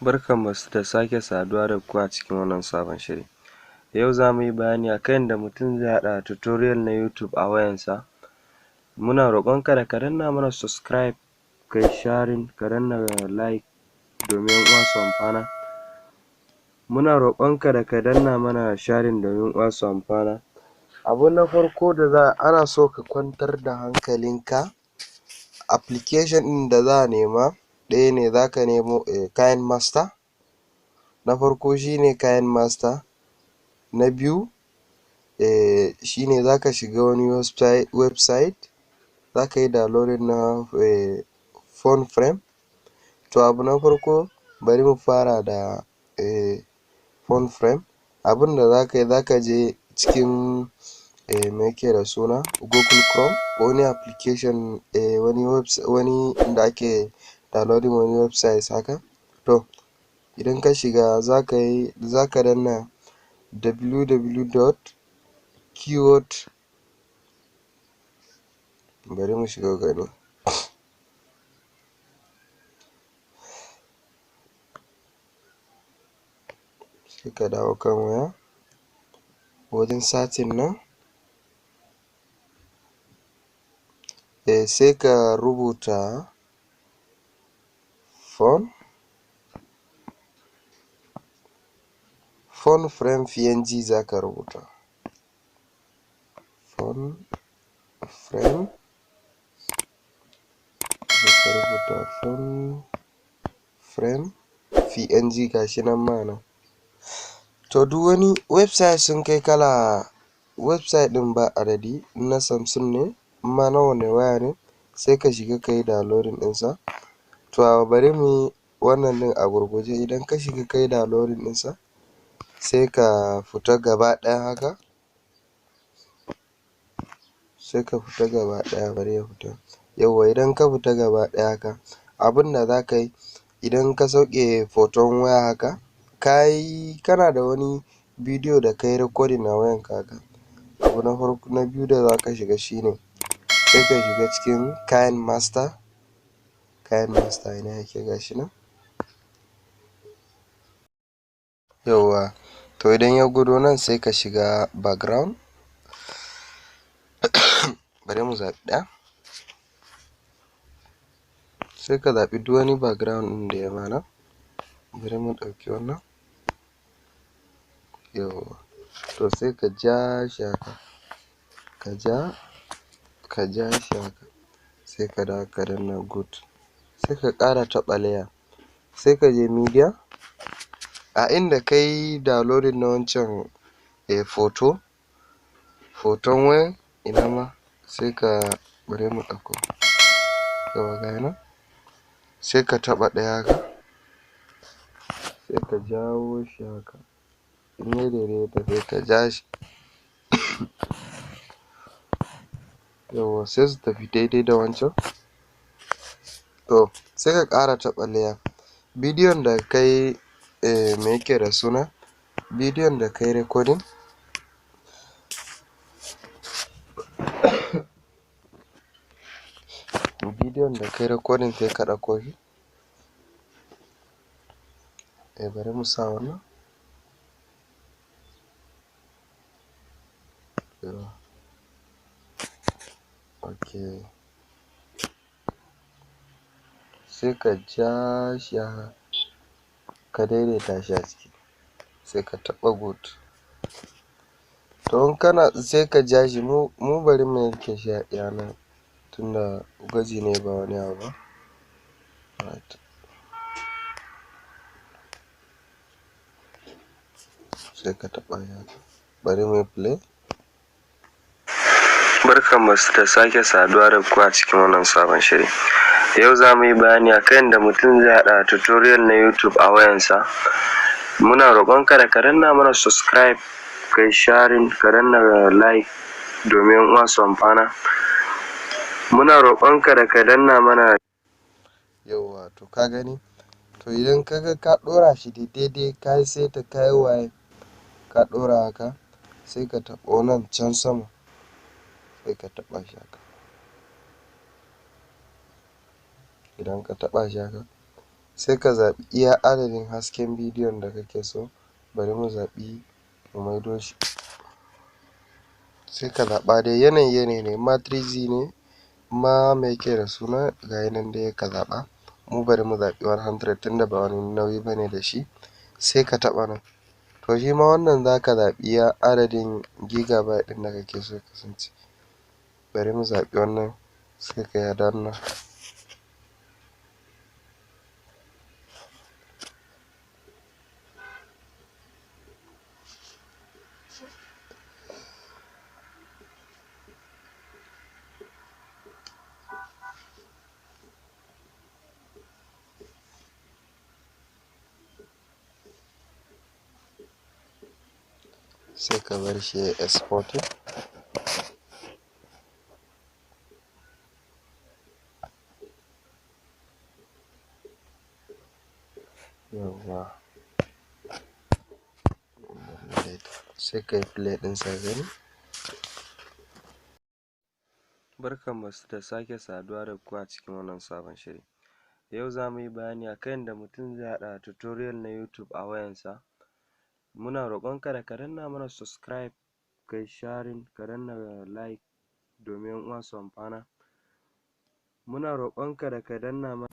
Barkanmu da sake saduwa da ku a cikin wannan sabon shiri. Yau za mu yi bayani akan yadda mutum zai haɗa tutorial na YouTube a wayansa. Muna roƙonka da ka danna mana subscribe, ka yi sharing, ka danna like domin ‘yan uwa su amfana. Muna roƙonka da ka danna mana sharing domin ‘yan uwa su amfana. Abu na farko da ana so ka kwantar da hankalinka. Application ɗin da za a nema ɗaya ne, za ka nemo kayan master. Na farko shi ne kayan master. Na biyu shi ne za ka shiga wani website, za ka yi downloading na phone frame. To abu na farko bari mu fara da phone frame. Abin da za ka yi, za ka je cikin me yake da suna Google Chrome, wani application wani inda ake downloading wani website haka. To idan ka shiga za ka danna www.keyword, bari mu shiga gani. Sai ka dawo kan waya, wajen searching nan sai ka rubuta phone frame png, za ka rubuta phone frame, png gashi nan ma nan. To duk wani website sun kai kala, website ɗin ba adadi. Na Samsung ne, amma na wane waya ne sai ka shiga ka yi downloading ɗinsa. To bari mu yi wannan ɗin a gurguje. Idan ka shiga ka yi downloading ɗinsa sai ka fita gaba ɗaya haka, sai ka fita gaba ɗaya, bari ya fita. Yawwa, idan ka fita gaba ɗaya haka, abin da za ka yi, idan ka sauke hoton waya haka, kana da wani bidiyo da ka yi recording a wayanka haka, abu na farko na biyu da za ka shiga shine sai ka shiga cikin kayan master. Kayan master ina yake, gashi nan. Yawwa, to idan ya gudo nan sai ka shiga background. Bari mu zaɓi ɗaya, sai ka zaɓi duk wani background ɗin da ya mana. Bari mu ɗauki wannan. Yawwa, to sai ka ja shi haka, ka ja shi haka, sai ka dawo ka danna good, sai ka ƙara taɓa layer, sai ka je media. A inda ka yi downloading na wancan hoton wayan, ina ma sai ka, bari mu ɗauko, yawwa ga nan, sai ka taɓa ɗaya haka, sai ka jawo shi haka. In ya daidaita sai ka ja shi. Yawwa, sai su tafi daidai da wancan. To sai ka ƙara taɓa layer. Bidiyon da ka yi me yake da suna, bidiyon da ka yi recording, sai ka ɗauko shi. Bari mu sa wannan. Okay, sai ka ja shi haka, ka daidaita shi a ciki, sai ka taɓa good. To in kana, sai ka ja shi, mu bari mu yanke shi a iya nan tunda gwaji ne ba wani abu ba. Sai ka taɓa shi haka, bari mu yi play. Barkanmu da sake saduwa da ku a cikin wannan sabon shiri. Yau za mu yi bayani akan yadda mutum zai haɗa tutorial na YouTube a wayansa. Muna roƙonka da ka danna mana subscribe, ka yi sharing, ka danna like domin ‘yan uwa su amfana. Muna roƙonka da ka danna mana. Yawwa, to ka gani, to idan ka ga ka ɗora shi daidai, ka yi saita, ka yi waye, ka ɗora haka, sai ka taɓo nan can sama, sai ka taɓa shi haka. Idan ka taɓa shi haka, sai ka zaɓi iya adadin hasken bidiyon da kake so. Bari mu zaɓi mu maido shi, sai ka zaɓa dai yanayi ne, ma 3Z ne ma me yake da suna gayi nan dai ka zaɓa. Mu bari mu zaɓi 100 tunda ba wani nauyi bane da shi. Sai ka taɓa nan, to shi ma wannan za ka zaɓi iya adadin gigabyte ɗin da kake so ya kasance. Bari mu zaɓi wannan, sai ka yi danna. Sai ka bar shi ya exporting. Yawwa, sai ka yi play ɗin sa gani. Barkanmu da sake saduwa da ku a cikin wannan sabon shiri. Yau za mu yi bayani akan yadda mutum zai haɗa tutorial na YouTube a wayansa. Muna roƙonka da ka danna mana subscribe, ka yi sharing, ka danna like domin 'yan uwa su amfana. Muna roƙonka da ka danna mana